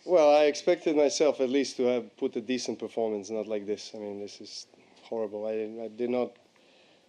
Well, I expected myself at least to have put a decent performance, not like this. I mean, this is horrible. I did not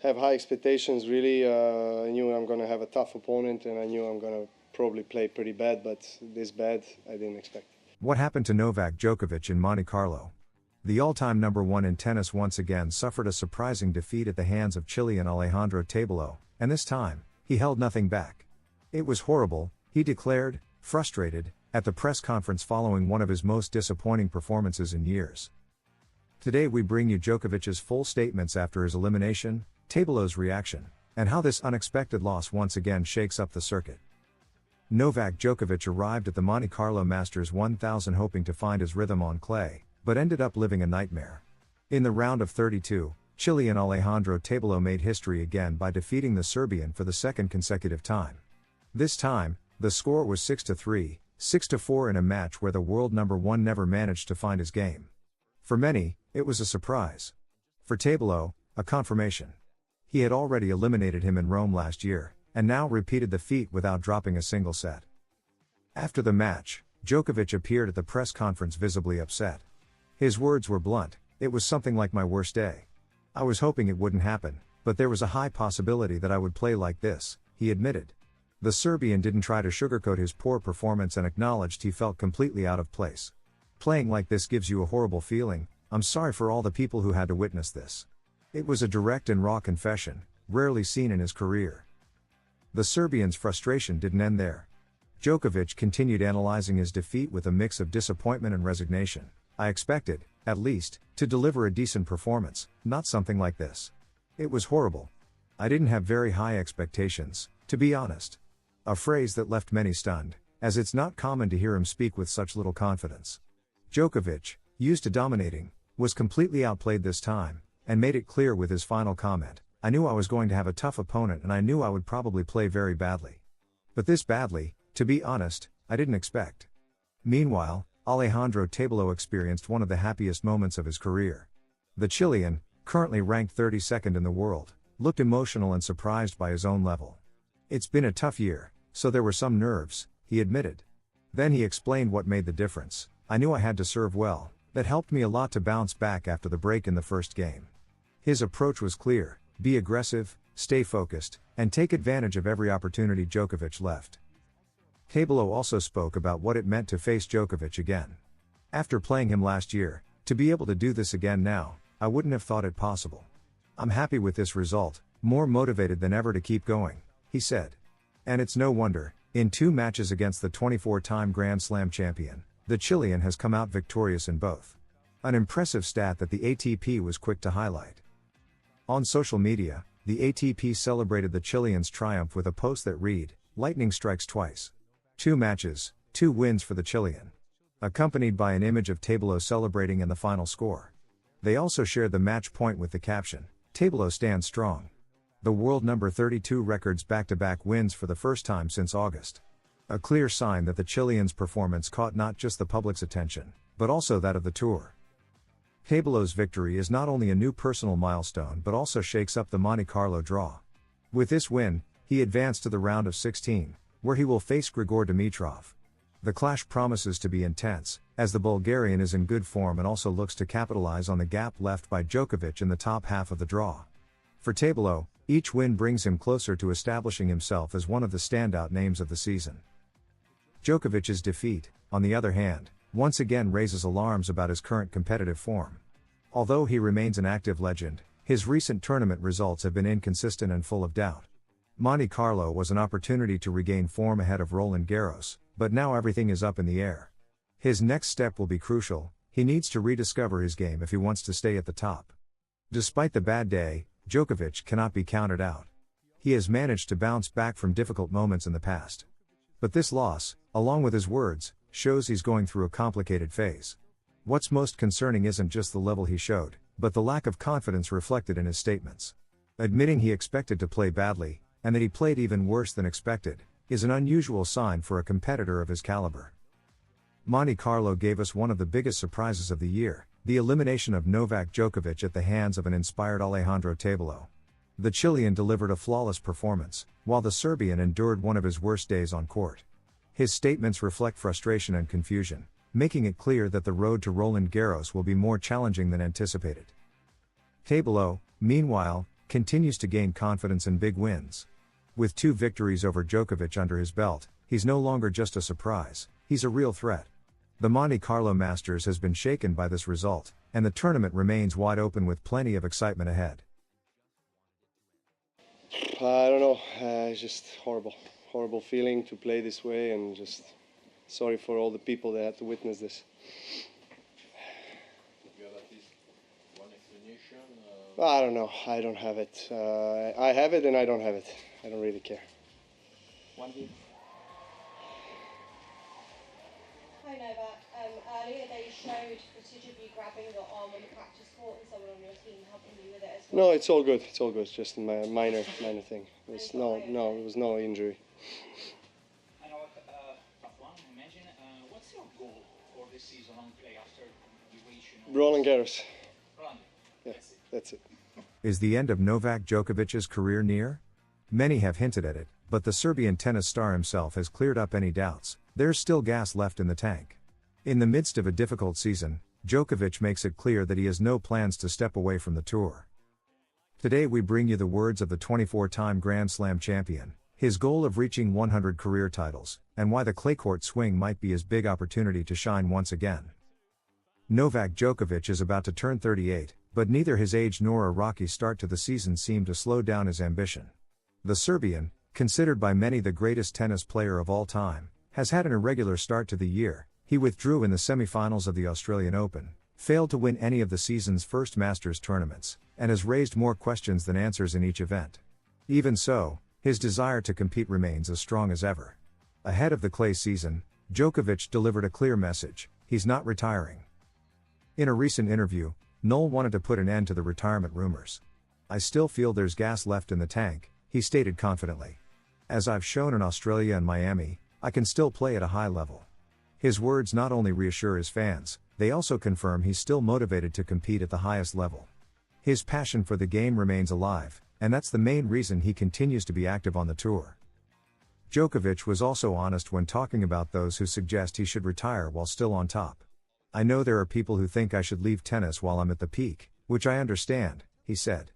have high expectations, really. I knew I'm going to have a tough opponent, and I knew I'm going to probably play pretty bad, but this bad, I didn't expect. What happened to Novak Djokovic in Monte Carlo? The all-time number one in tennis once again suffered a surprising defeat at the hands of Chilean Alejandro Tabilo, and this time, he held nothing back. It was horrible, he declared, frustrated, at the press conference following one of his most disappointing performances in years. Today we bring you Djokovic's full statements after his elimination, Tabilo's reaction, and how this unexpected loss once again shakes up the circuit. Novak Djokovic arrived at the Monte Carlo Masters 1000 hoping to find his rhythm on clay, but ended up living a nightmare. In the round of 32, Chilean Alejandro Tabilo made history again by defeating the Serbian for the second consecutive time. This time, the score was 6-3, 6-4 in a match where the world number one never managed to find his game. For many, it was a surprise. For Tabilo, a confirmation. He had already eliminated him in Rome last year, and now repeated the feat without dropping a single set. After the match, Djokovic appeared at the press conference visibly upset. His words were blunt: "It was something like my worst day. I was hoping it wouldn't happen, but there was a high possibility that I would play like this," he admitted. The Serbian didn't try to sugarcoat his poor performance and acknowledged he felt completely out of place. "Playing like this gives you a horrible feeling. I'm sorry for all the people who had to witness this." It was a direct and raw confession, rarely seen in his career. The Serbian's frustration didn't end there. Djokovic continued analyzing his defeat with a mix of disappointment and resignation. "I expected, at least, to deliver a decent performance, not something like this. It was horrible. I didn't have very high expectations, to be honest." A phrase that left many stunned, as it's not common to hear him speak with such little confidence. Djokovic, used to dominating, was completely outplayed this time, and made it clear with his final comment: "I knew I was going to have a tough opponent and I knew I would probably play very badly. But this badly, to be honest, I didn't expect." Meanwhile, Alejandro Tabilo experienced one of the happiest moments of his career. The Chilean, currently ranked 32nd in the world, looked emotional and surprised by his own level. "It's been a tough year, so there were some nerves," he admitted. Then he explained what made the difference: "I knew I had to serve well, that helped me a lot to bounce back after the break in the first game." His approach was clear: be aggressive, stay focused, and take advantage of every opportunity Djokovic left. Tabilo also spoke about what it meant to face Djokovic again. "After playing him last year, to be able to do this again now, I wouldn't have thought it possible. I'm happy with this result, more motivated than ever to keep going," he said. And it's no wonder, in 2 matches against the 24-time Grand Slam champion, the Chilean has come out victorious in both. An impressive stat that the ATP was quick to highlight. On social media, the ATP celebrated the Chilean's triumph with a post that read, "Lightning strikes twice. 2 matches, 2 wins for the Chilean," accompanied by an image of Tabilo celebrating and the final score. They also shared the match point with the caption, "Tabilo stands strong. The world number 32 records back-to-back wins for the first time since August." A clear sign that the Chilean's performance caught not just the public's attention, but also that of the tour. Tabilo's victory is not only a new personal milestone but also shakes up the Monte Carlo draw. With this win, he advanced to the round of 16, where he will face Grigor Dimitrov. The clash promises to be intense, as the Bulgarian is in good form and also looks to capitalize on the gap left by Djokovic in the top half of the draw. For Tabilo, each win brings him closer to establishing himself as one of the standout names of the season. Djokovic's defeat, on the other hand, once again raises alarms about his current competitive form. Although he remains an active legend, his recent tournament results have been inconsistent and full of doubt. Monte Carlo was an opportunity to regain form ahead of Roland Garros, but now everything is up in the air. His next step will be crucial. He needs to rediscover his game if he wants to stay at the top. Despite the bad day, Djokovic cannot be counted out. He has managed to bounce back from difficult moments in the past. But this loss, along with his words, shows he's going through a complicated phase. What's most concerning isn't just the level he showed, but the lack of confidence reflected in his statements. Admitting he expected to play badly, and that he played even worse than expected, is an unusual sign for a competitor of his caliber. Monte Carlo gave us one of the biggest surprises of the year, the elimination of Novak Djokovic at the hands of an inspired Alejandro Tabilo. The Chilean delivered a flawless performance, while the Serbian endured one of his worst days on court. His statements reflect frustration and confusion, making it clear that the road to Roland Garros will be more challenging than anticipated. Tabilo, meanwhile, continues to gain confidence in big wins. With 2 victories over Djokovic under his belt, he's no longer just a surprise, he's a real threat. The Monte Carlo Masters has been shaken by this result, and the tournament remains wide open with plenty of excitement ahead. I don't know, it's just horrible feeling to play this way, and just sorry for all the people that had to witness this. You have at least one explanation? I don't know, I don't have it. I have it and I don't have it. I don't really care. One game. Hi Novak. Earlier they showed footage of you grabbing your arm on the practice court and someone on your team helping you with it as well. No, it's all good. It's all good. It's just a minor thing. It was it was no injury. I know tough one, I imagine. What's your goal for this season on clay after you reach? Roland Garros. Roland. Yeah, that's it. Is the end of Novak Djokovic's career near? Many have hinted at it, but the Serbian tennis star himself has cleared up any doubts. There's still gas left in the tank. In the midst of a difficult season, Djokovic makes it clear that he has no plans to step away from the tour. Today we bring you the words of the 24-time Grand Slam champion, his goal of reaching 100 career titles, and why the clay court swing might be his big opportunity to shine once again. Novak Djokovic is about to turn 38, but neither his age nor a rocky start to the season seem to slow down his ambition. The Serbian, considered by many the greatest tennis player of all time, has had an irregular start to the year. He withdrew in the semi-finals of the Australian Open, failed to win any of the season's first Masters tournaments, and has raised more questions than answers in each event. Even so, his desire to compete remains as strong as ever. Ahead of the clay season, Djokovic delivered a clear message: he's not retiring. In a recent interview, Noel wanted to put an end to the retirement rumors. "I still feel there's gas left in the tank," he stated confidently. "As I've shown in Australia and Miami, I can still play at a high level." His words not only reassure his fans, they also confirm he's still motivated to compete at the highest level. His passion for the game remains alive, and that's the main reason he continues to be active on the tour. Djokovic was also honest when talking about those who suggest he should retire while still on top. "I know there are people who think I should leave tennis while I'm at the peak, which I understand," he said.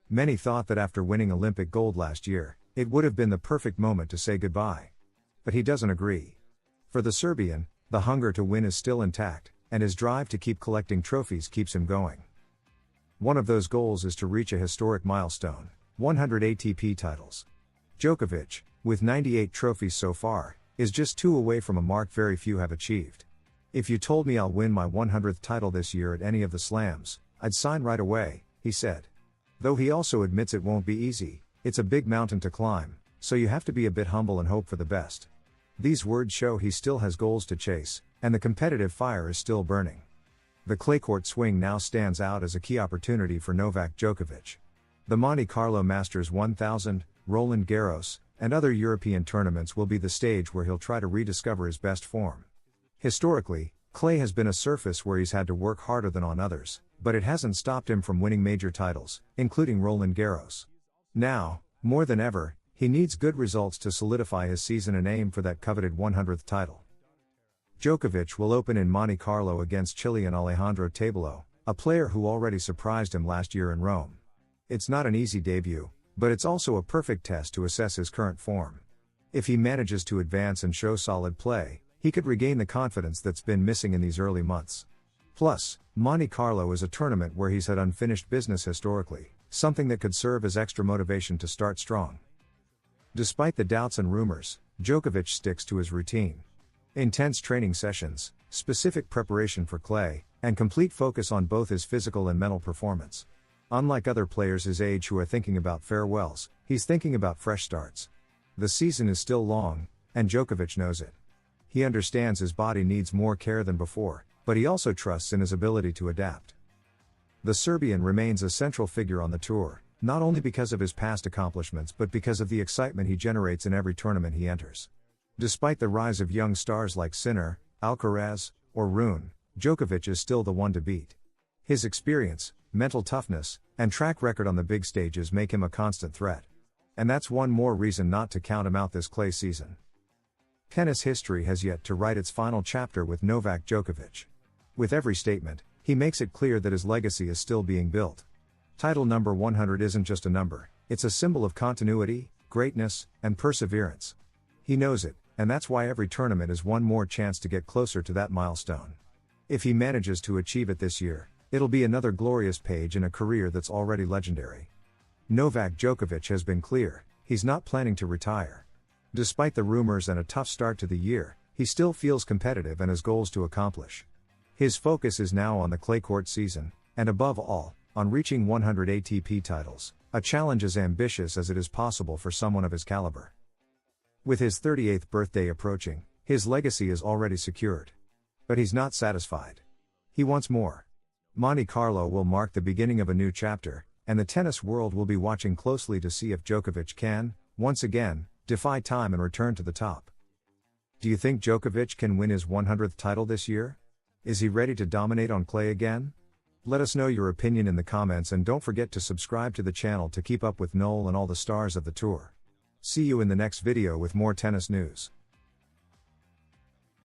Many thought that after winning Olympic gold last year, it would have been the perfect moment to say goodbye. But he doesn't agree. For the Serbian, the hunger to win is still intact, and his drive to keep collecting trophies keeps him going. One of those goals is to reach a historic milestone: 100 ATP titles. Djokovic, with 98 trophies so far, is just 2 away from a mark very few have achieved. "If you told me I'll win my 100th title this year at any of the slams, I'd sign right away," he said. Though he also admits it won't be easy, it's a big mountain to climb, so you have to be a bit humble and hope for the best. These words show he still has goals to chase, and the competitive fire is still burning. The clay court swing now stands out as a key opportunity for Novak Djokovic. The Monte Carlo Masters 1000, Roland Garros, and other European tournaments will be the stage where he'll try to rediscover his best form. Historically, clay has been a surface where he's had to work harder than on others, but it hasn't stopped him from winning major titles, including Roland Garros. Now, more than ever, he needs good results to solidify his season and aim for that coveted 100th title. Djokovic will open in Monte Carlo against Chilean Alejandro Tabilo, a player who already surprised him last year in Rome. It's not an easy debut, but it's also a perfect test to assess his current form. If he manages to advance and show solid play, he could regain the confidence that's been missing in these early months. Plus, Monte Carlo is a tournament where he's had unfinished business historically, something that could serve as extra motivation to start strong. Despite the doubts and rumors, Djokovic sticks to his routine. Intense training sessions, specific preparation for clay, and complete focus on both his physical and mental performance. Unlike other players his age who are thinking about farewells, he's thinking about fresh starts. The season is still long, and Djokovic knows it. He understands his body needs more care than before, but he also trusts in his ability to adapt. The Serbian remains a central figure on the tour, not only because of his past accomplishments but because of the excitement he generates in every tournament he enters. Despite the rise of young stars like Sinner, Alcaraz, or Rune, Djokovic is still the one to beat. His experience, mental toughness, and track record on the big stages make him a constant threat. And that's one more reason not to count him out this clay season. Tennis history has yet to write its final chapter with Novak Djokovic. With every statement, he makes it clear that his legacy is still being built. Title number 100 isn't just a number, it's a symbol of continuity, greatness, and perseverance. He knows it, and that's why every tournament is one more chance to get closer to that milestone. If he manages to achieve it this year, it'll be another glorious page in a career that's already legendary. Novak Djokovic has been clear, he's not planning to retire. Despite the rumors and a tough start to the year, he still feels competitive and has goals to accomplish. His focus is now on the clay court season, and above all, on reaching 100 ATP titles, a challenge as ambitious as it is possible for someone of his caliber. With his 38th birthday approaching, his legacy is already secured. But he's not satisfied. He wants more. Monte Carlo will mark the beginning of a new chapter, and the tennis world will be watching closely to see if Djokovic can, once again, defy time and return to the top. Do you think Djokovic can win his 100th title this year? Is he ready to dominate on clay again? Let us know your opinion in the comments, and don't forget to subscribe to the channel to keep up with Noel and all the stars of the tour. See you in the next video with more tennis news.